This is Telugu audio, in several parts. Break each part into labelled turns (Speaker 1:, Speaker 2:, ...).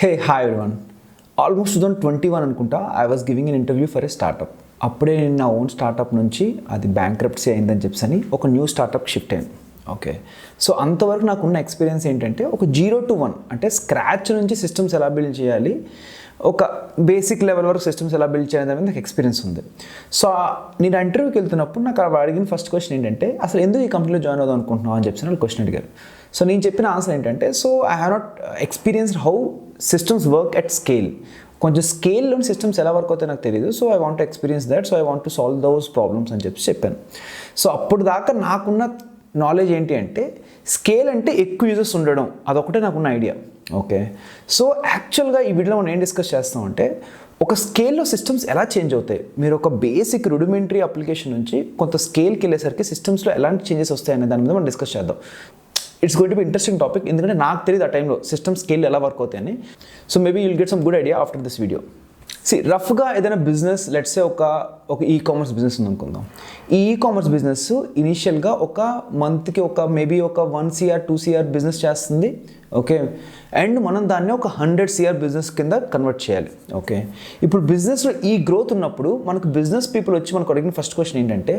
Speaker 1: Hey hi everyone. ఆల్మోస్ట్ 2021 అనుకుంటా I was giving N interview for a startup. అప్పుడే నేను నా ఓన్ స్టార్టప్ నుంచి అది బ్యాంక్రప్ట్సీ అయిందని చెప్పని ఒక న్యూ స్టార్టప్ షిఫ్ట్ అయ్యాను. ఓకే, సో అంతవరకు నాకున్న ఎక్స్పీరియన్స్ ఏంటంటే ఒక 0 to 1 అంటే స్క్రాచ్ నుంచి సిస్టమ్స్ ఎలా బిల్డ్ చేయాలి, ఒక బేసిక్ లెవెల్ వరకు సిస్టమ్స్ ఎలా బిల్డ్ చేయాలి అనేది నాకు ఎక్స్పీరియన్స్ ఉంది. సో నేను ఇంటర్వ్యూకి వెళ్తున్నప్పుడు నాకు అడిగిన ఫస్ట్ క్వశ్చన్ ఏంటంటే, అసలు ఎందుకు ఈ కంపెనీలో జాయిన్ అవుదాం అనుకుంటున్నావు అని చెప్పి వాళ్ళు క్వశ్చన్ అడిగారు. సో నేను చెప్పిన ఆన్సర్ ఏంటంటే, so I have not experienced how systems work at scale. కొంచెం స్కేల్లోని సిస్టమ్స్ ఎలా వర్క్ అవుతాయో నాకు తెలియదు. So I want to experience that, so I want to solve those problems అని చెప్పాను. సో అప్పుడు దాకా నాకున్న నాలెడ్జ్ ఏంటి అంటే, స్కేల్ అంటే ఎక్కువ యూజర్స్ ఉండడం, అదొకటే నాకున్న ఐడియా. ఓకే, సో యాక్చువల్గా ఈ వీడియోలో మనం ఏం డిస్కస్ చేస్తామంటే, ఒక స్కేల్లో సిస్టమ్స్ ఎలా చేంజ్ అవుతాయి, మీరు ఒక బేసిక్ రుడిమెంటరీ అప్లికేషన్ నుంచి కొంత స్కేల్కి వెళ్ళేసరికి సిస్టమ్స్లో ఎలాంటి చేంజెస్ వస్తాయి అనే దాని మీద మనం డిస్కస్ చేద్దాం. It's going to be interesting topic, ఎందుకంటే నాకు తెలియదు ఆ టైంలో సిస్టమ్ స్కేల్ ఎలా వర్క్ అవుతాయని. So maybe you'll get some good idea after this video. రఫ్గా ఏదైనా బిజినెస్, లెట్సే ఒక ఈ కామర్స్ బిజినెస్ ఉంది అనుకుందాం. ఈ కామర్స్ బిజినెస్ ఇనీషియల్గా ఒక మంత్కి మేబీ ఒక 1 CR 2 CR బిజినెస్ చేస్తుంది. ఓకే, అండ్ మనం దాన్ని ఒక 100 CR బిజినెస్ కింద కన్వర్ట్ చేయాలి. ఓకే, ఇప్పుడు బిజినెస్లో ఈ గ్రోత్ ఉన్నప్పుడు మనకు బిజినెస్ పీపుల్ వచ్చి మనకు అడిగిన ఫస్ట్ క్వశ్చన్ ఏంటంటే,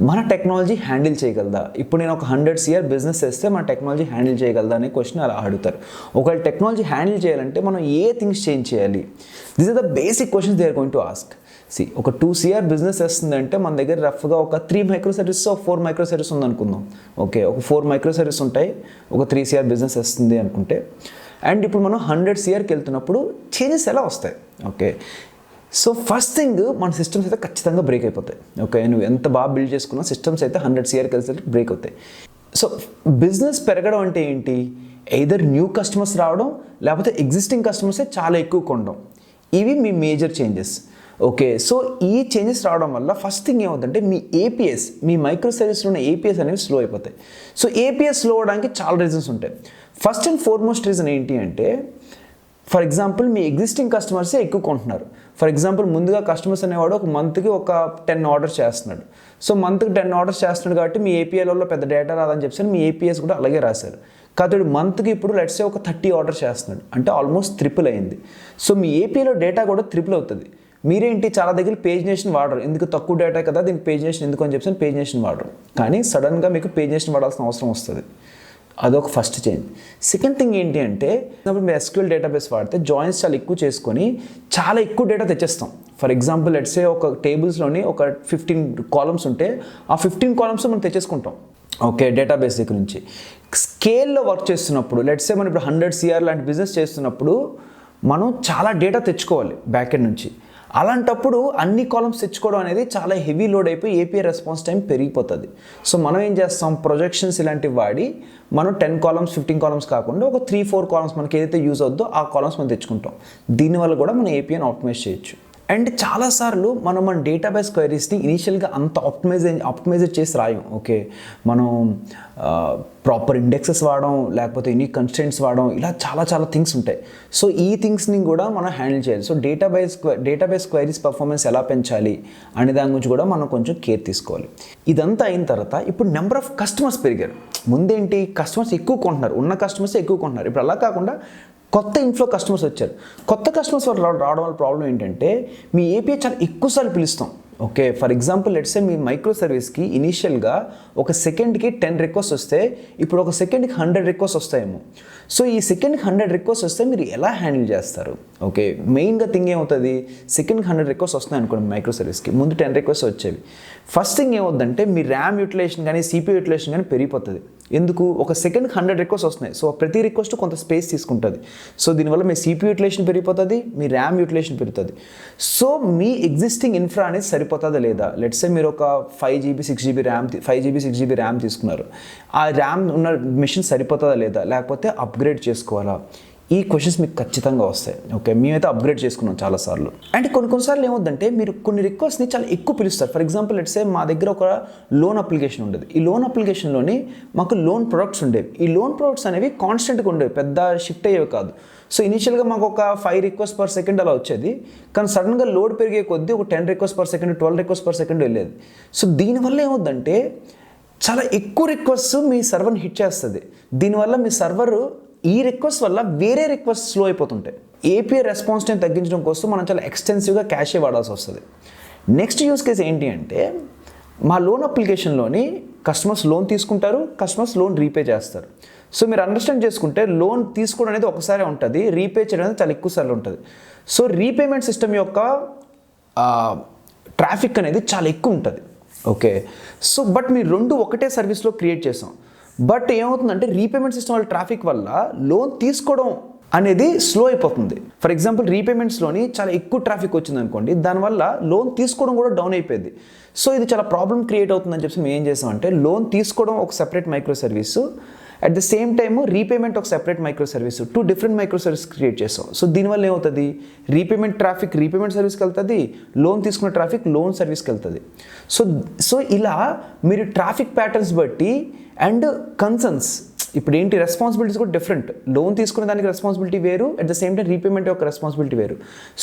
Speaker 1: మన టెక్నాలజీ హ్యాండిల్ చేయగలదా? ఇప్పుడు నేను ఒక 100 CR బిజినెస్ చేస్తే మన టెక్నాలజీ హ్యాండిల్ చేయగలదా అనే క్వశ్చన్ అలా అడుగుతారు. ఒకవేళ టెక్నాలజీ హ్యాండిల్ చేయాలంటే మనం ఏ థింగ్స్ చేంజ్ చేయాలి? This are the basic questions they are going to ask. ఒక 2 CR బిజినెస్ వస్తుందంటే మన దగ్గర రఫ్గా ఒక 3 మైక్రో సర్వీస్ 4 మైక్రో సర్వీస్ ఉందనుకుందాం. ఓకే, ఒక 4 మైక్రో సర్వీస్ ఉంటాయి, ఒక 3 CR బిజినెస్ వస్తుంది అనుకుంటే. అండ్ ఇప్పుడు మనం 100 CRకి వెళ్తున్నప్పుడు చేంజెస్ ఎలా వస్తాయి? ఓకే, సో ఫస్ట్ థింగ్ మన సిస్టమ్స్ అయితే ఖచ్చితంగా బ్రేక్ అయిపోతాయి. ఓకే, నువ్వు ఎంత బాగా బిల్డ్ చేసుకున్నా సిస్టమ్స్ అయితే 100 CRకి వెళ్తే బ్రేక్ అవుతాయి. సో బిజినెస్ పెరగడం అంటే ఏంటి? ఎయిదర్ న్యూ కస్టమర్స్ రావడం, లేకపోతే ఎగ్జిస్టింగ్ కస్టమర్సే చాలా ఎక్కువ కొనడం. ఇవి మీ మేజర్ చేంజెస్. ఓకే, సో ఈ చేంజెస్ రావడం వల్ల ఫస్ట్ థింగ్ ఏమవుతుందంటే, మీ ఏపీఎస్, మీ మైక్రో సర్వీస్లో ఉన్న ఏపీఎస్ అనేవి స్లో అయిపోతాయి. సో ఏపీఎస్ స్లో అవడానికి చాలా రీజన్స్ ఉంటాయి. ఫస్ట్ అండ్ ఫార్మోస్ట్ రీజన్ ఏంటి అంటే, ఫర్ ఎగ్జాంపుల్ మీ ఎగ్జిస్టింగ్ కస్టమర్సే ఎక్కువ కొంటున్నారు. ఫర్ ఎగ్జాంపుల్ ముందుగా కస్టమర్స్ అనేవాడు ఒక మంత్కి ఒక 10 ఆర్డర్స్ చేస్తున్నాడు. సో మంత్కి 10 ఆర్డర్స్ చేస్తున్నాడు కాబట్టి మీ ఏపీఎల్లో పెద్ద డేటా రాదని చెప్పి మీ ఏపీఎస్ కూడా అలాగే రాశారు. కాదు మంత్కి ఇప్పుడు లెట్సే ఒక 30 ఆర్డర్స్ చేస్తున్నాడు, అంటే ఆల్మోస్ట్ ట్రిపుల్ అయింది. సో మీ ఏపీలో డేటా కూడా ట్రిపుల్ అవుతుంది. మీరేంటి చాలా దగ్గర పేజినేషన్ వాడరు, ఎందుకు తక్కువ డేటా కదా దీనికి పేజినేషన్ ఎందుకు అని చెప్పి పేజినేషన్ వాడరు. కానీ సడన్గా మీకు పేజినేషన్ వాడాల్సిన అవసరం వస్తుంది. అదొక ఫస్ట్ చేంజ్. సెకండ్ థింగ్ ఏంటి అంటే, మీరు SQL డేటాబేస్ వాడితే జాయిన్స్ చాలా ఎక్కువ చేసుకొని చాలా ఎక్కువ డేటా తెచ్చేస్తాం. ఫర్ ఎగ్జాంపుల్ లెట్సే ఒక టేబుల్స్లోని ఒక 15 కాలమ్స్ ఉంటే ఆ 15 కాలమ్స్ మనం తెచ్చేసుకుంటాం. ఓకే, డేటాబేస్ దగ్గర నుంచి. స్కేల్లో వర్క్ చేస్తున్నప్పుడు లెట్సే మనం ఇప్పుడు 100 CR లాంటి బిజినెస్ చేస్తున్నప్పుడు మనం చాలా డేటా తెచ్చుకోవాలి బ్యాక్ ఎండ్ నుంచి. అలాంటప్పుడు అన్ని కాలమ్స్ తెచ్చుకోవడం అనేది చాలా హెవీ లోడ్ అయిపోయి ఏపీఐ రెస్పాన్స్ టైం పెరిగిపోతుంది. సో మనం ఏం చేస్తాం, ప్రొజెక్షన్స్ ఇలాంటివి వాడి మనం 10 కాలమ్స్ 15 కాలమ్స్ కాకుండా ఒక 3-4 కాలమ్స్ మనకి ఏదైతే యూజ్ అవుద్దో ఆ కాలమ్స్ మనం తెచ్చుకుంటాం. దీనివల్ల కూడా మనం ఏపీఐని ఆప్టిమైజ్ చేయొచ్చు. అండ్ చాలాసార్లు మనం మన డేటాబేస్ క్వైరీస్ని ఇనీషియల్గా అంత ఆప్టిమైజ్ చేసి రాయం. ఓకే, మనం ప్రాపర్ ఇండెక్సెస్ వాడడం, లేకపోతే యూనిక్ కన్స్ట్రెంట్స్ వాడడం, ఇలా చాలా థింగ్స్ ఉంటాయి. సో ఈ థింగ్స్ని కూడా మనం హ్యాండిల్ చేయాలి. సో డేటాబేస్ క్వైరీస్ పర్ఫార్మెన్స్ ఎలా పెంచాలి అనే దాని గురించి కూడా మనం కొంచెం కేర్ తీసుకోవాలి. ఇదంతా అయిన తర్వాత ఇప్పుడు నెంబర్ ఆఫ్ కస్టమర్స్ పెరిగారు. ముందేంటి, కస్టమర్స్ ఎక్కువ కొంటున్నారు, ఉన్న కస్టమర్స్ ఎక్కువ కొంటున్నారు. ఇప్పుడు అలా కాకుండా కొత్త ఇన్ఫ్లో కస్టమర్స్ వచ్చారు. కొత్త కస్టమర్స్ రావడం వల్ల ప్రాబ్లం ఏంటంటే, మీ ఏపీఐ చాలా ఎక్కువసార్లు పిలుస్తాం. Okay, for example let's say me micro సర్వీస్కి ఇనీషియల్గా ఒక సెకండ్కి 10 రిక్వెస్ట్ వస్తే ఇప్పుడు ఒక సెకండ్కి 100 రిక్వెస్ట్ వస్తాయేమో. సో ఈ సెకండ్కి 100 రిక్వెస్ట్ వస్తే మీరు ఎలా హ్యాండిల్ చేస్తారు? ఓకే, మెయిన్గా థింగ్ ఏమవుతుంది, సెకండ్కి 100 రిక్వెస్ట్ వస్తున్నాయి అనుకోండి మైక్రో సర్వీస్కి, ముందు 10 రిక్వెస్ట్ వచ్చేవి. ఫస్ట్ థింగ్ ఏమవుతుందంటే, మీ ర్యామ్ యూటిలైజేషన్ కానీ CPU యూటిలైజేషన్ కానీ పెరిగిపోతుంది. ఎందుకు, ఒక సెకండ్కి 100 రిక్వెస్ట్ వస్తున్నాయి. సో ప్రతి రిక్వెస్ట్ కొంత స్పేస్ తీసుకుంటుంది. సో దీనివల్ల మీ CPU యూటిలైజేషన్ పెరిగిపోతుంది, మీ ర్యామ్ యూటిలైజేషన్ పెరుగుతుంది. సో మీ ఎగ్జిస్టింగ్ ఇన్ఫ్రా అనేది సరిపోతుందా లేదా? లెట్సే మీరు ఒక 5GB 6GB ర్యామ్ తీసుకున్నారు. ఆ ర్యామ్ ఉన్న మెషిన్ సరిపోతుందా లేదా, లేకపోతే అప్గ్రేడ్ చేసుకోవాలా? ఈ క్వశ్చన్స్ మీకు ఖచ్చితంగా వస్తాయి. ఓకే, మేమైతే అప్గ్రేడ్ చేసుకున్నాం చాలాసార్లు. అండ్ కొన్నిసార్లు ఏమవుతుందంటే, మీరు కొన్ని రిక్వెస్ట్ని చాలా ఎక్కువ పిలుస్తారు. ఫర్ ఎగ్జాంపుల్ లెట్సే మా దగ్గర ఒక లోన్ అప్లికేషన్ ఉండేది. ఈ లోన్ అప్లికేషన్లోని మాకు లోన్ ప్రొడక్ట్స్ ఉండేవి. ఈ లోన్ ప్రొడక్ట్స్ అనేవి కాన్స్టెంట్గా ఉండేవి, పెద్ద షిఫ్ట్ అయ్యేవి కాదు. సో ఇనీషియల్గా మాకు ఒక 5 రిక్వెస్ట్ పర్ సెకండ్ అలా వచ్చేది. కానీ సడన్గా లోడ్ పెరిగే కొద్దీ ఒక 10 request per second 12 request per second వెళ్ళేది. సో దీనివల్ల ఏమవుతుందంటే, చాలా ఎక్కువ రిక్వెస్ట్ మీ సర్వర్ని హిట్ చేస్తుంది. దీనివల్ల మీ సర్వర్ ఈ రిక్వెస్ట్ వల్ల వేరే రిక్వెస్ట్ స్లో అయిపోతుంటాయి. ఏపీఐ రెస్పాన్స్ టైం తగ్గించడం కోసం మనం చాలా ఎక్స్టెన్సివ్గా క్యాషే వాడాల్సి వస్తుంది. నెక్స్ట్ యూస్ కేస్ ఏంటి అంటే, మా లోన్ అప్లికేషన్లోని కస్టమర్స్ లోన్ తీసుకుంటారు, కస్టమర్స్ లోన్ రీపే చేస్తారు. సో మీరు అండర్స్టాండ్ చేసుకుంటే లోన్ తీసుకోవడం అనేది ఒకసారి ఉంటుంది, రీపే చేయడం అనేది చాలా ఎక్కువ సార్లు ఉంటుంది. సో రీపేమెంట్ సిస్టమ్ యొక్క ట్రాఫిక్ అనేది చాలా ఎక్కువ ఉంటుంది. ఓకే, సో బట్ మీరు రెండు ఒకటే సర్వీస్లో క్రియేట్ చేసాం. బట్ ఏమవుతుందంటే రీపేమెంట్ సిస్టమ్ వల్ల ట్రాఫిక్ వల్ల లోన్ తీసుకోవడం అనేది స్లో అయిపోతుంది. ఫర్ ఎగ్జాంపుల్ రీపేమెంట్స్లోని చాలా ఎక్కువ ట్రాఫిక్ వచ్చింది అనుకోండి, దానివల్ల లోన్ తీసుకోవడం కూడా డౌన్ అయిపోయింది. సో ఇది చాలా ప్రాబ్లం క్రియేట్ అవుతుందని చెప్పి మేము ఏం చేసామంటే, లోన్ తీసుకోవడం ఒక separate micro service, at the same time repayment ఒక separate micro service, 2 different micro service create చేసాం. సో దీనివల్ల ఏమవుతుంది, రీపేమెంట్ ట్రాఫిక్ రీపేమెంట్ సర్వీస్కి వెళ్తుంది, లోన్ తీసుకున్న ట్రాఫిక్ లోన్ సర్వీస్కి వెళ్తుంది. సో ఇలా మీరు ట్రాఫిక్ ప్యాటర్న్స్ బట్టి అండ్ కన్సర్న్స్, ఇప్పుడు ఏంటి రెస్పాన్సిబిలిటీస్ కూడా డిఫరెంట్. లోన్ తీసుకునే దానికి రెస్పాన్సిబిలిటీ వేరు, at the same time repayment యొక్క రెస్పాన్సిబిలిటీ వేరు.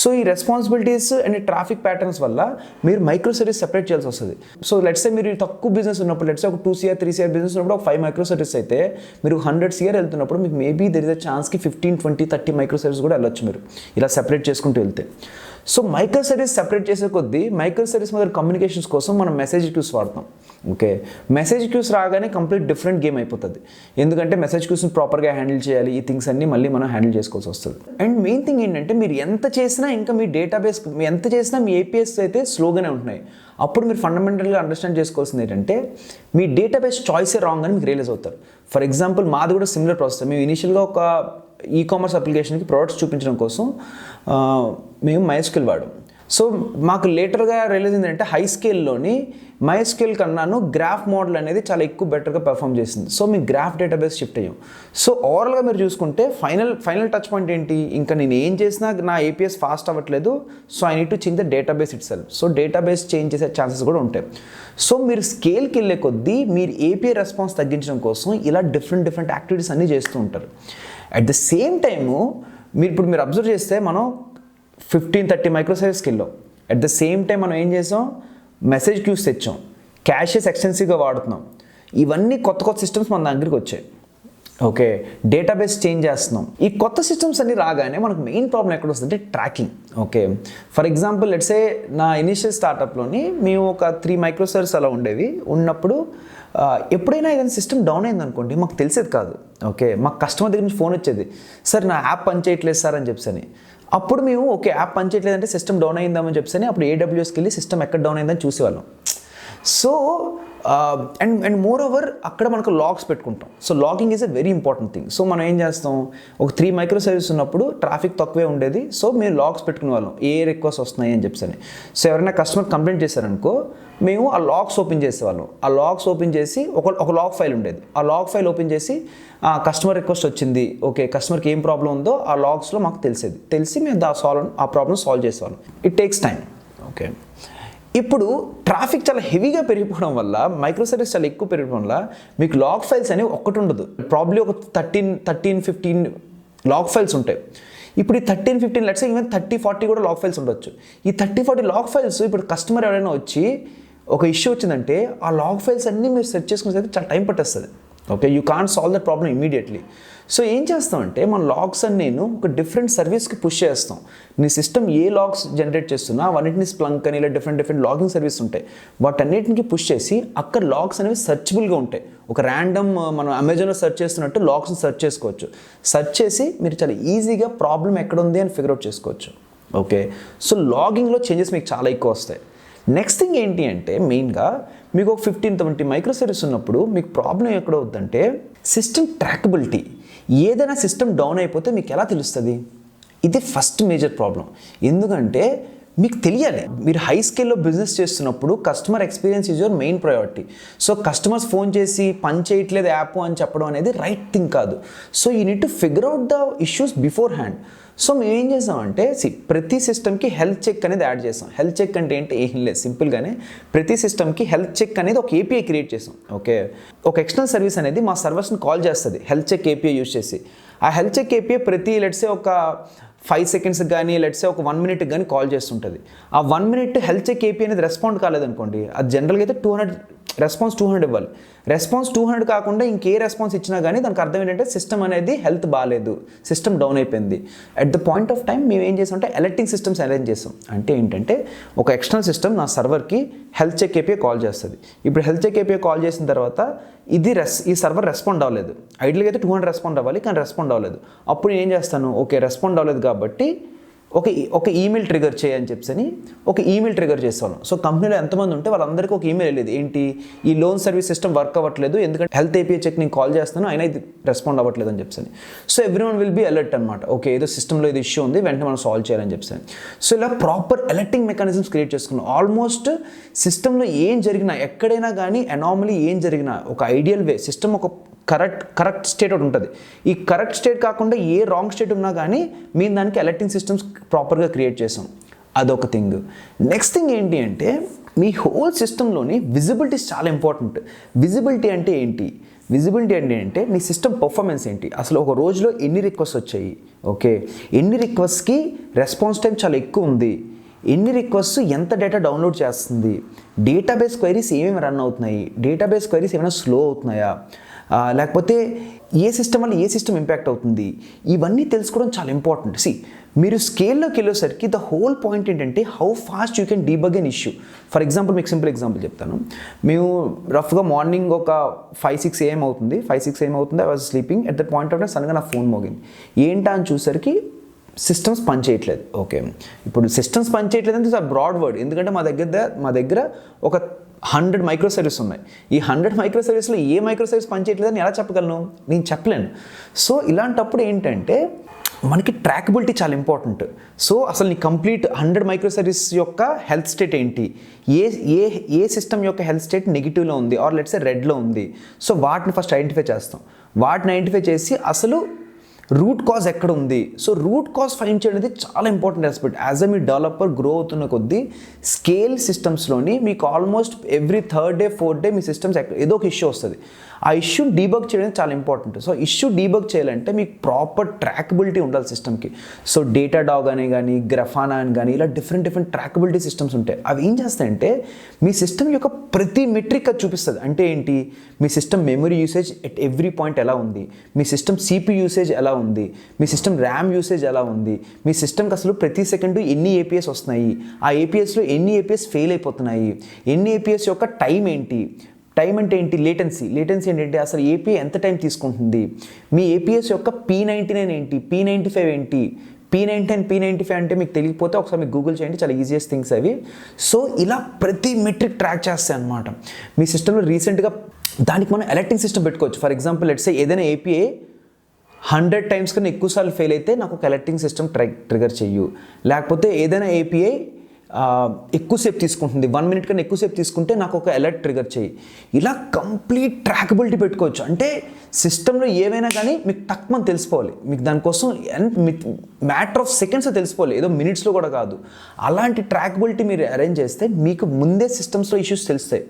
Speaker 1: సో ఈ రెస్పాన్సిబిలిటీస్ అండ్ ట్రాఫిక్ ప్యాటర్న్స్ వల్ల మీరు మైక్రో సర్వీస్ సెపరేట్ చేయాల్సి వస్తుంది. సో లెట్స్ సే మీరు తక్కువ బిజినెస్ ఉన్నప్పుడు, లెట్స్ సే ఒక 2 CR 3 CR బిజినెస్ ఉన్నప్పుడు ఒక 5 మైక్రో సర్వీస్ అయితే, మీరు 100 CR వెళ్తున్నప్పుడు మీకు మేబీ దెర్ ఇస్ అ ఛాన్స్కి 15, 20, 30 మైక్రో సర్వీస్ కూడా వెళ్ళొచ్చు మీరు ఇలా సెపరేట్ చేసుకుంటూ వెళ్తే. సో మైక్రో సర్వీస్ సెపరేట్ చేసే కొద్దీ మైక్రో సర్వీస్ మధ్య కమ్యూనికేషన్స్ కోసం మనం మెసేజ్ క్యూస్ వాడతాం. ఓకే, మెసేజ్ క్యూస్ రాగానే కంప్లీట్ డిఫరెంట్ గేమ్ అయిపోతుంది. ఎందుకంటే మెసేజ్ క్యూస్ని ప్రాపర్గా హ్యాండిల్ చేయాలి, ఈ థింగ్స్ అన్నీ మళ్ళీ మనం హ్యాండిల్ చేసుకోవాల్సి వస్తుంది. అండ్ మెయిన్ థింగ్ ఏంటంటే, మీరు ఎంత చేసినా ఇంకా మీ డేటాబేస్ ఎంత చేసినా మీ ఏపీఎస్ అయితే స్లోగానే ఉంటున్నాయి. అప్పుడు మీరు ఫండమెంటల్గా అండర్స్టాండ్ చేసుకోవాల్సింది ఏంటంటే, మీ డేటాబేస్ చాయిసే రాంగ్ అని మీకు రియలైజ్ అవుతారు. ఫర్ ఎగ్జాంపుల్ మాది కూడా సిమిలర్ ప్రాసెస్. మేము ఇనిషియల్గా ఒక ఈకామర్స్ అప్లికేషన్కి ప్రొడక్ట్స్ చూపించడం కోసం మేము MySQL వాడాం. సో మాకు లేటర్గా రియలైజ్ ఏంటంటే, హై స్కేల్లోని MySQL కన్నాను గ్రాఫ్ మోడల్ అనేది చాలా ఎక్కువ బెటర్గా పెర్ఫామ్ చేసింది. సో మేము గ్రాఫ్ డేటాబేస్ షిఫ్ట్ అయ్యాం. సో ఓవరాల్గా మీరు చూసుకుంటే ఫైనల్ టచ్ పాయింట్ ఏంటి, ఇంకా నేను ఏం చేసినా నా ఏపీఎస్ ఫాస్ట్ అవ్వట్లేదు. So I need to change the database it self. So database change చేసే ఛాన్సెస్ కూడా ఉంటాయి. సో మీరు స్కేల్కి వెళ్ళే కొద్దీ మీరు ఏపీఐ రెస్పాన్స్ తగ్గించడం కోసం ఇలా డిఫరెంట్ యాక్టివిటీస్ అన్నీ చేస్తూ ఉంటారు. అట్ ద సేమ్ టైము మీరు అబ్జర్వ్ చేస్తే, మనం 15-30 మైక్రో సర్వీస్కి వెళ్ళాం. అట్ ద సేమ్ టైం మనం ఏం చేసాం, మెసేజ్ క్యూస్ తెచ్చాం, క్యాషెస్ ఎక్స్టెన్సివ్గా వాడుతున్నాం. ఇవన్నీ కొత్త సిస్టమ్స్ మన దగ్గరికి వచ్చాయి. ఓకే, డేటాబేస్ చేంజ్ చేస్తున్నాం. ఈ కొత్త సిస్టమ్స్ అన్ని రాగానే మనకు మెయిన్ ప్రాబ్లం ఎక్కడ వస్తుందంటే tracking. Okay, for example let's say నా ఇనిషియల్ స్టార్టప్లోని మేము ఒక 3 మైక్రో సర్వీస్ అలా ఉన్నప్పుడు ఎప్పుడైనా ఏదైనా సిస్టమ్ డౌన్ అయిందనుకోండి, మాకు తెలిసేది కాదు. ఓకే, మాకు కస్టమర్ దగ్గర నుంచి ఫోన్ వచ్చేది, సార్ నా యాప్ పనిచేయట్లేదు సార్ అని చెప్పని. అప్పుడు మేము ఓకే యాప్ పనిచేయట్లేదంటే సిస్టమ్ డౌన్ అయిందామని చెప్పని అప్పుడు AWSకి వెళ్ళి సిస్టమ్ ఎక్కడ డౌన్ అయిందని చూసేవాళ్ళం. సో అండ్ మోర్ ఓవర్ అక్కడ మనకు లాగ్స్ పెట్టుకుంటాం. So logging is a very important thing. So మనం ఏం చేస్తాం, ఒక 3 మైక్రో సర్వీస్ ఉన్నప్పుడు ట్రాఫిక్ తక్కువే ఉండేది. సో మేము లాగ్స్ పెట్టుకునే వాళ్ళం, ఏ రిక్వెస్ట్ వస్తున్నాయి అని చెప్పని. సో ఎవరైనా కస్టమర్ కంప్లైంట్ చేశారనుకో, మేము ఆ లాగ్స్ ఓపెన్ చేసేవాళ్ళం. ఆ లాగ్స్ ఓపెన్ చేసి ఒక లాగ్ ఫైల్ ఉండేది. ఆ లాగ్ ఫైల్ ఓపెన్ చేసి కస్టమర్ రిక్వెస్ట్ వచ్చింది, ఓకే కస్టమర్కి ఏం ప్రాబ్లం ఉందో ఆ లాగ్స్లో మాకు తెలిసి మేము ఆ ప్రాబ్లమ్ సాల్వ్ చేసేవాళ్ళం. It takes time. ఓకే, ఇప్పుడు ట్రాఫిక్ చాలా హెవీగా పెరిగిపోవడం వల్ల, మైక్రో సర్వీస్ చాలా ఎక్కువ పెరిగిపోవడం వల్ల మీకు లాగ్ ఫైల్స్ అనేవి ఒక్కటి ఉండదు. ప్రాబ్లీ ఒక 13-15 లాగ్ ఫైల్స్ ఉంటాయి. ఇప్పుడు ఈ 13-15 లెట్స్ ఈవెన్ 30-40 కూడా లాగ్ ఫైల్స్ ఉండొచ్చు. ఈ 30-40 లాగ్ ఫైల్స్ ఇప్పుడు కస్టమర్ ఎవరైనా వచ్చి ఒక ఇష్యూ వచ్చిందంటే, ఆ లాగ్ ఫైల్స్ అన్నీ మీరు సెర్చ్ చేసుకునేసరికి చాలా టైం పట్టేస్తుంది. Okay, you can't solve that problem immediately. So ఏం చేస్తామంటే, మన లాగ్స్ అని నేను ఒక డిఫరెంట్ సర్వీస్కి పుష్ చేస్తాం. నీ సిస్టమ్ ఏ లాగ్స్ జనరేట్ చేస్తున్నా అవన్నింటినీ స్ప్లంక్ అని ఇలా డిఫరెంట్ లాగింగ్ సర్వీస్ ఉంటాయి. వాటన్నిటికి పుష్ చేసి అక్కడ లాగ్స్ అనేవి సర్చబుల్గా ఉంటాయి. ఒక ర్యాండమ్ మనం అమెజాన్లో సెర్చ్ చేస్తున్నట్టు లాగ్స్ని సెర్చ్ చేసుకోవచ్చు. సెర్చ్ చేసి మీరు చాలా ఈజీగా ప్రాబ్లం ఎక్కడ ఉంది అని ఫిగర్ అవుట్ చేసుకోవచ్చు. ఓకే, సో లాగింగ్లో చేంజెస్ మీకు చాలా ఎక్కువ వస్తాయి. నెక్స్ట్ థింగ్ ఏంటి అంటే, మెయిన్గా మీకు ఒక 15-20 మైక్రో సర్వీస్ ఉన్నప్పుడు మీకు ప్రాబ్లం ఎక్కడ అవుతుందంటే, సిస్టమ్ ట్రాకబిలిటీ. ఏదైనా సిస్టమ్ డౌన్ అయిపోతే మీకు ఎలా తెలుస్తుంది? ఇది ఫస్ట్ మేజర్ ప్రాబ్లం. ఎందుకంటే మీకు తెలియాలి, మీరు హై స్కేల్లో బిజినెస్ చేస్తున్నప్పుడు customer experience is your main priority. So customers phone చేసి పని చేయట్లేదు యాప్ అని చెప్పడం అనేది రైట్ థింగ్ కాదు. So you need to figure out the issues before hand. So మేము ఏం చేసామంటే, ప్రతి సిస్టమ్కి హెల్త్ చెక్ అనేది యాడ్ చేసాం. హెల్త్ చెక్ అంటే ఏంటి, ఏం లేదు, సింపుల్గానే ప్రతి సిస్టమ్కి హెల్త్ చెక్ అనేది ఒక ఏపీఐ క్రియేట్ చేసాం. ఓకే, ఒక ఎక్స్టర్నల్ సర్వీస్ అనేది మా సర్వర్స్ని కాల్ చేస్తుంది హెల్త్ చెక్ ఏపీఐ యూజ్ చేసి. ఆ హెల్త్ చెక్ ఏపీఐ ప్రతి లెట్సే ఒక 5 సెకండ్స్కి కానీ లెట్సే ఒక 1 మినిట్కి కానీ కాల్ చేస్తుంటుంది. ఆ 1 మినిట్ హెల్త్ చెక్ ఏపీఐ అనేది రెస్పాండ్ కాలేదనుకోండి, అది జనరల్గా అయితే రెస్పాన్స్ 200 ఇవ్వాలి. రెస్పాన్స్ 200 కాకుండా ఇంకే రెస్పాన్స్ ఇచ్చినా కానీ దానికి అర్థం ఏంటంటే సిస్టమ్ అనేది హెల్త్ బాగాలేదు, సిస్టమ్ డౌన్ అయిపోయింది. At the point of time మేము ఏం చేసామంటే అలర్టింగ్ సిస్టమ్స్ అరేంజ్ చేస్తాం. అంటే ఏంటంటే ఒక ఎక్స్టర్నల్ సిస్టమ్ నా సర్వర్కి హెల్త్ చెక్ ఏపీఐ కాల్ చేస్తుంది. ఇప్పుడు హెల్త్ చెక్ ఏపీఐ కాల్ చేసిన తర్వాత ఈ సర్వర్ రెస్పాండ్ అవ్వలేదు. ఐడియల్గా అయితే 200 రెస్పాండ్ అవ్వాలి, కానీ రెస్పాండ్ అవ్వలేదు. అప్పుడు నేను ఏం చేస్తాను, ఓకే రెస్పాండ్ అవ్వలేదు కాబట్టి ఒక ఈమెయిల్ ట్రిగర్ చేయని చెప్పని ఒక ఈమెయిల్ ట్రిగర్ చేస్తాను. సో కంపెనీలో ఎంతమంది ఉంటే వాళ్ళందరికీ ఒక ఈమెయిల్ వెళ్ళేది, ఏంటి ఈ లోన్ సర్వీస్ సిస్టమ్ వర్క్ అవ్వట్లేదు, ఎందుకంటే హెల్త్ ఏపీఐ చెక్ నేను కాల్ చేస్తాను అయినా ఇది రెస్పాండ్ అవ్వట్లేదు అని చెప్పని. So everyone will be alert అనమాట. ఓకే ఏదో సిస్టంలో ఇది ఇష్యూ ఉంది, వెంటనే మనం సాల్వ్ చేయాలని చెప్పని. సో ఇలా ప్రాపర్ అలర్టింగ్ మెకానిజమ్స్ క్రియేట్ చేసుకున్నాం. ఆల్మోస్ట్ సిస్టంలో ఏం జరిగినా, ఎక్కడైనా కానీ అనామలీ ఏం జరిగినా ఒక ఐడియల్ వే సిస్టమ్ ఒక కరెక్ట్ స్టేట్ ఒకటి ఉంటుంది. ఈ కరెక్ట్ స్టేట్ కాకుండా ఏ రాంగ్ స్టేట్ ఉన్నా కానీ మేము దానికి అలర్టింగ్ సిస్టమ్స్ ప్రాపర్గా క్రియేట్ చేసాం. అదొక థింగ్. నెక్స్ట్ థింగ్ ఏంటి అంటే మీ హోల్ సిస్టంలోని విజిబిలిటీస్ చాలా ఇంపార్టెంట్. విజిబిలిటీ అంటే ఏంటి? విజిబిలిటీ అంటే మీ సిస్టమ్ పర్ఫార్మెన్స్ ఏంటి, అసలు ఒక రోజులో ఎన్ని రిక్వెస్ట్ వచ్చాయి, ఓకే ఎన్ని రిక్వెస్ట్కి రెస్పాన్స్ టైం చాలా ఎక్కువ ఉంది, ఎన్ని రిక్వెస్ట్ ఎంత డేటా డౌన్లోడ్ చేస్తుంది, డేటాబేస్ క్వైరీస్ ఏమేమి రన్ అవుతున్నాయి, డేటాబేస్ క్వైరీస్ ఏమైనా స్లో అవుతున్నాయా, లేకపోతే ఏ సిస్టమ్ వల్ల ఏ సిస్టమ్ ఇంపాక్ట్ అవుతుంది, ఇవన్నీ తెలుసుకోవడం చాలా ఇంపార్టెంట్. మీరు స్కేల్లోకి వెళ్ళేసరికి ద హోల్ పాయింట్ ఏంటంటే how fast you can debug an issue. For example మీకు సింపుల్ ఎగ్జాంపుల్ చెప్తాను. మేము రఫ్గా మార్నింగ్ ఒక 5-6 AM అవుతుంది. I was sleeping. At the point of time సడన్గా నా ఫోన్ మోగింది. ఏంటా అని చూసరికి సిస్టమ్స్ పనిచేయట్లేదు. ఓకే ఇప్పుడు సిస్టమ్స్ పనిచేయట్లేదు అంటే చాలా బ్రాడ్ వర్డ్, ఎందుకంటే మా దగ్గర ఒక 100 మైక్రో సర్వీస్ ఉన్నాయి. ఈ 100 మైక్రో సర్వీస్లో ఏ మైక్రో సర్వీస్ పనిచేయట్లేదని ఎలా చెప్పగలను, నేను చెప్పలేను. సో ఇలాంటప్పుడు ఏంటంటే మనకి ట్రాకబిలిటీ చాలా ఇంపార్టెంట్. సో అసలు నీ కంప్లీట్ 100 మైక్రో సర్వీస్ యొక్క హెల్త్ స్టేట్ ఏంటి, ఏ సిస్టమ్ యొక్క హెల్త్ స్టేట్ నెగిటివ్లో ఉంది ఆర్ లెట్స్ రెడ్లో ఉంది. సో వాటిని ఫస్ట్ ఐడెంటిఫై చేస్తాం. వాటిని ఐడెంటిఫై చేసి అసలు రూట్ కాజ్ ఎక్కడ ఉంది. సో రూట్ కాజ్ ఫైండ్ చేయడం అనేది చాలా ఇంపార్టెంట్ ఆస్పెక్ట్. యాజ్ అ మీ డెవలపర్ గ్రో అవుతున్న కొద్దీ స్కేల్ సిస్టమ్స్లోని మీకు almost every 3rd day 4th day మీ సిస్టమ్స్ ఏదో ఒక ఇష్యూ వస్తుంది. ఆ ఇష్యూ డీబగ్ చేయడం చాలా ఇంపార్టెంట్. సో ఇష్యూ డీబగ్ చేయాలంటే మీకు ప్రాపర్ ట్రాకబిలిటీ ఉండాలి సిస్టమ్కి. సో డేటాడాగ్ అని కానీ గ్రఫానా అని కానీ ఇలా డిఫరెంట్ ట్రాకబిలిటీ సిస్టమ్స్ ఉంటాయి. అవి ఏం చేస్తాయంటే మీ సిస్టమ్ యొక్క ప్రతి మెట్రిక్ అది చూపిస్తుంది. అంటే ఏంటి, మీ system memory usage at every point ఎలా ఉంది, మీ సిస్టమ్ సిపి యూసేజ్ ఎలా ఉంది, మీ సిస్టమ్ ర్యామ్ యూసేజ్ ఎలా ఉంది, మీ సిస్టమ్కి అసలు ప్రతి సెకండ్ ఎన్ని ఏపీఎస్ వస్తున్నాయి, ఆ ఏపీఎస్లో ఎన్ని ఏపీఎస్ ఫెయిల్ అయిపోతున్నాయి, ఎన్ని ఏపీఎస్ యొక్క టైం ఏంటి, టైం అంటే ఏంటి, లేటెన్సీ ఏంటంటే అసలు ఏపీఐ ఎంత టైం తీసుకుంటుంది, మీ ఏపీఎస్ యొక్క P99 ఏంటి, P95 ఏంటి, P95 అంటే మీకు తెలియకపోతే ఒకసారి మీకు గూగుల్ చేయండి, చాలా ఈజియెస్ట్ థింగ్స్ అవి. సో ఇలా ప్రతి మెట్రిక్ ట్రాక్ చేస్తాయి అనమాట మీ సిస్టంలో. రీసెంట్గా దానికి మనం అలర్టింగ్ సిస్టమ్ పెట్టుకోవచ్చు. ఫర్ ఎగ్జాంపుల్ లెట్స్ సే ఏదైనా ఏపీఐ 100 times కన్నా ఎక్కువసార్లు ఫెయిల్ అయితే నాకు ఒక అలర్టింగ్ సిస్టమ్ ట్రిగర్ చెయ్యు. లేకపోతే ఏదైనా ఏపీఐ ఎక్కువసేపు తీసుకుంటుంది, 1 minute కన్నా ఎక్కువసేపు తీసుకుంటే నాకు ఒక అలర్ట్ ట్రిగర్ చేయి. ఇలా కంప్లీట్ ట్రాకబిలిటీ పెట్టుకోవచ్చు. అంటే సిస్టంలో ఏవైనా కానీ మీకు తక్కువ తెలిసిపోవాలి. మీకు దానికోసం మ్యాటర్ ఆఫ్ సెకండ్స్ తెలిసిపోవాలి, ఏదో మినిట్స్లో కూడా కాదు. అలాంటి ట్రాకబిలిటీ మీరు అరేంజ్ చేస్తే మీకు ముందే సిస్టమ్స్లో ఇష్యూస్ తెలుస్తాయి.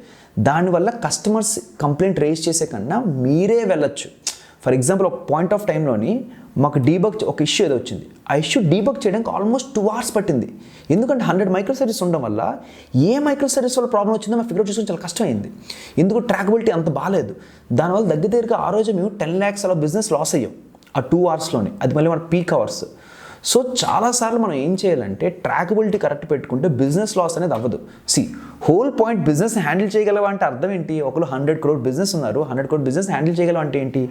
Speaker 1: దానివల్ల కస్టమర్స్ కంప్లైంట్ రేజ్ చేసే కన్నా మీరే వెళ్ళొచ్చు. ఫర్ ఎగ్జాంపుల్ ఒక పాయింట్ ఆఫ్ టైంలోని మాకు ఒక ఇష్యూ ఏదో వచ్చింది. ఆ ఇష్యూ డీబగ్ చేయడానికి ఆల్మోస్ట్ 2 hours పట్టింది. ఎందుకంటే 100 మైక్రో సర్వీస్ ఉండడం వల్ల ఏ మైక్రో సర్వీస్ వల్ల ప్రాబ్లం వచ్చిందో మేము ఫిగర్ అవుట్ చేసుకోవడం చాలా కష్టమైంది. ఎందుకు ట్రాకబిలిటీ అంత బాగాలేదు. దానివల్ల దగ్గరగా ఆ రోజు మేము 10 lakhs అలా బిజినెస్ లాస్ అయ్యాం ఆ 2 hoursలోనే. అది మళ్ళీ మన పీక్ అవర్స్. సో చాలాసార్లు మనం ఏం చేయాలంటే ట్రాకబిలిటీ కరెక్ట్ పెట్టుకుంటే బిజినెస్ లాస్ అనేది అవ్వదు. హోల్ పాయింట్ బిజినెస్ హ్యాండిల్ చేయగలవా అంటే అర్థం ఏంటి, ఒకరు 100 crore బిజినెస్ ఉన్నారు, 100 crore బిజినెస్ హ్యాండిల్ చేయగలవా అంటే ఏంటి,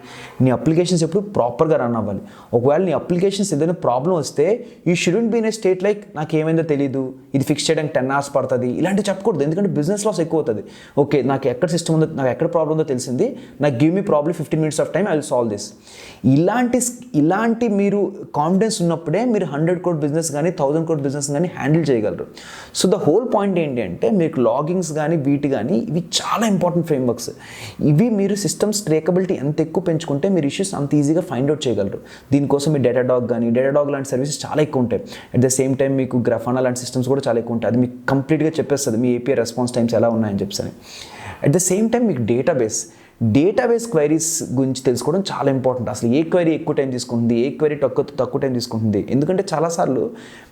Speaker 1: నీ అప్లికేషన్స్ ఎప్పుడు ప్రాపర్గా రన్ అవ్వాలి. ఒకవేళ నీ అప్లికేషన్స్ ఏదైనా ప్రాబ్లం వస్తే you shouldn't be in a state like నాకు ఏమైందో తెలీదు, ఇది ఫిక్స్ చేయడానికి 10 hours పడుతుంది, ఇలాంటివి చెప్పకూడదు. ఎందుకంటే బిజినెస్ లాస్ ఎక్కువ అవుతుంది. ఓకే నాకు ఎక్కడ సిస్టమ్ ఉందో, నాకు ఎక్కడ ప్రాబ్లం ఉందో తెలిసింది, నాకు give me probably 15 minutes of time, I will solve this. ఇలాంటి మీరు కాన్ఫిడెన్స్ ఉన్నప్పుడే మీరు 100 crore బిజినెస్ కానీ 1000 crore బిజినెస్ కానీ హ్యాండిల్ చేయగలరు. సో ద హోల్ పాయింట్ ఏంటి అంటే మీకు లాగింగ్స్ కానీ వీటి కానీ ఇవి చాలా ఇంపార్టెంట్ ఫ్రేమ్వర్క్స్. ఇవి మీరు సిస్టమ్స్ ట్రేకబిలిటీ ఎంత ఎక్కువ పెంచుకుంటే మీరు ఇష్యూస్ అంత ఈజీగా ఫైండ్ అవుట్ చేయగలరు. దీనికోసం మీ డేటాడాగ్ లాంటి సర్వీసెస్ చాలా ఎక్కువ ఉంటాయి. అట్ ద సేమ్ టైం మీకు గ్రఫానా లాంటి సిస్టమ్స్ కూడా చాలా ఎక్కువ ఉంటాయి. అది మీకు కంప్లీట్గా చెప్పేస్తుంది మీ ఏపీఐ రెస్పాన్స్ టైమ్స్ ఎలా ఉన్నాయని చెప్పని. అట్ ద సేమ్ టైం మీకు డేటాబేస్ క్వైరీస్ గురించి తెలుసుకోవడం చాలా ఇంపార్టెంట్. అసలు ఏ క్వైరీ ఎక్కువ టైం తీసుకుంటుంది, ఏ క్వైరీ తక్కువ టైం తీసుకుంటుంది. ఎందుకంటే చాలాసార్లు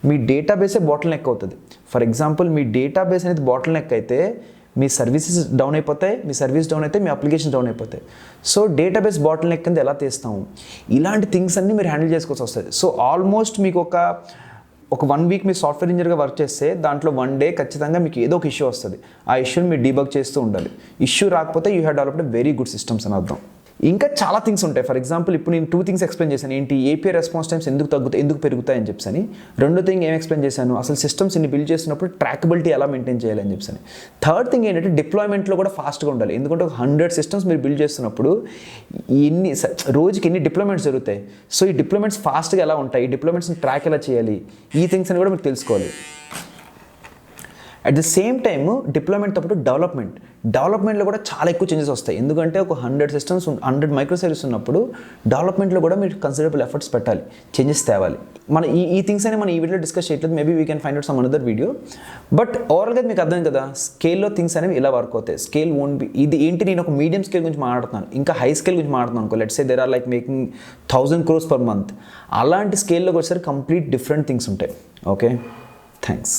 Speaker 1: మీ డేటాబేసే బాటిల్ నెక్ అవుతుంది. ఫర్ ఎగ్జాంపుల్ మీ డేటాబేస్ అనేది బాటిల్ నెక్ అయితే మీ సర్వీసెస్ డౌన్ అయిపోతాయి, మీ సర్వీస్ డౌన్ అయితే మీ అప్లికేషన్ డౌన్ అయిపోతాయి. సో డేటాబేస్ బాటిల్ నెక్ కింద ఎలా తీస్తాము, ఇలాంటి థింగ్స్ అన్నీ మీరు హ్యాండిల్ చేసుకోవాల్సి వస్తుంది. సో ఆల్మోస్ట్ మీకు ఒక 1 వీక్ మీరు సాఫ్ట్వేర్ ఇంజనీర్గా వర్క్ చేస్తే దాంట్లో 1 డే ఖచ్చితంగా మీకు ఏదో ఒక ఇష్యూ వస్తుంది. ఆ ఇష్యూని మీరు డీబగ్ చేస్తూ ఉండాలి. ఇష్యూ రాకపోతే you have developed very good systems అని అర్థం. ఇంకా చాలా థింగ్స్ ఉంటాయి. ఫర్ ఎగ్జాంపుల్ ఇప్పుడు నేను 2 థింగ్స్ ఎక్స్ప్లెయిన్ చేశాను. ఏంటి, ఏపీఐ రెస్పాన్స్ టైమ్స్ ఎందుకు పెరుగుతాయని చెప్పని. రెండో థింగ్ ఏం ఎక్స్ప్లెయిన్ చేశాను, అసలు సిస్టమ్స్ ఇన్ని బిల్డ్ చేసినప్పుడు ట్రాకబిలిటీ ఎలా మెయింటైన్ చేయాలి అని చెప్పని. థర్డ్ థింగ్ ఏంటంటే డిప్లాయ్మెంట్లో కూడా ఫాస్ట్గా ఉండాలి. ఎందుకంటే ఒక 100 సిస్టమ్స్ మీరు బిల్డ్ చేస్తున్నప్పుడు రోజుకి ఎన్ని డిప్లాయ్మెంట్స్ జరుగుతాయి. సో ఈ డిప్లాయ్మెంట్స్ ఫాస్ట్గా ఎలా ఉంటాయి, ఈ డిప్లాయ్మెంట్స్ని ట్రాక్ ఎలా చేయాలి, ఈ థింగ్స్ అని కూడా మీరు తెలుసుకోవాలి. అట్ ద సేమ్ టైమ్ డిప్లాయ్మెంట్తో పాటు డెవలప్మెంట్లో కూడా చాలా ఎక్కువ చేంజెస్ వస్తాయి. ఎందుకంటే ఒక 100 సిస్టమ్స్ 100 మైక్రో సర్వీస్ ఉన్నప్పుడు డెవలప్మెంట్లో కూడా మీరు కన్సిడరబుల్ ఎఫర్ట్స్ పెట్టాలి, చేంజెస్ తేవాలి. మన ఈ థింగ్స్ అని మనం ఈ వీడియోలో డిస్కస్ చేయట్లేదు. Maybe we can find out some another video. But ఓవరాల్గా మీకు అర్థం కదా, స్కేల్లో థింగ్స్ అనేవి ఇలా వర్క్ అవుతాయి. స్కేల్ ఓన్ బి ఇది ఏంటి, నేను ఒక మీడియం స్కేల్ గురించి మాట్లాడుతున్నాను, ఇంకా హై స్కేల్ గురించి మాట్లాడుతున్నాను అనుకో. Let's say there are like making 1000 crores per month. అలాంటి స్కేల్లోకి వచ్చేసరికి కంప్లీట్ డిఫరెంట్ థింగ్స్ ఉంటాయి. Okay, thanks.